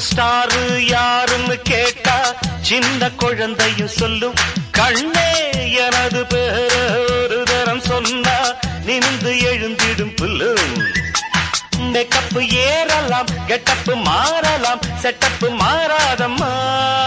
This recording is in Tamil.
சூப்பர் ஸ்டார் யாருன்னு கேட்டா சின்ன குழந்தையும் சொல்லும். கண்ணே எனது பேர ஒரு தரம் சொன்னா நிமிந்து எழுந்திடும் புல்லும். மேக்கப் ஏறலாம், கெட்டப்பு மாறலாம், செட்டப்பு மாறாதம்மா.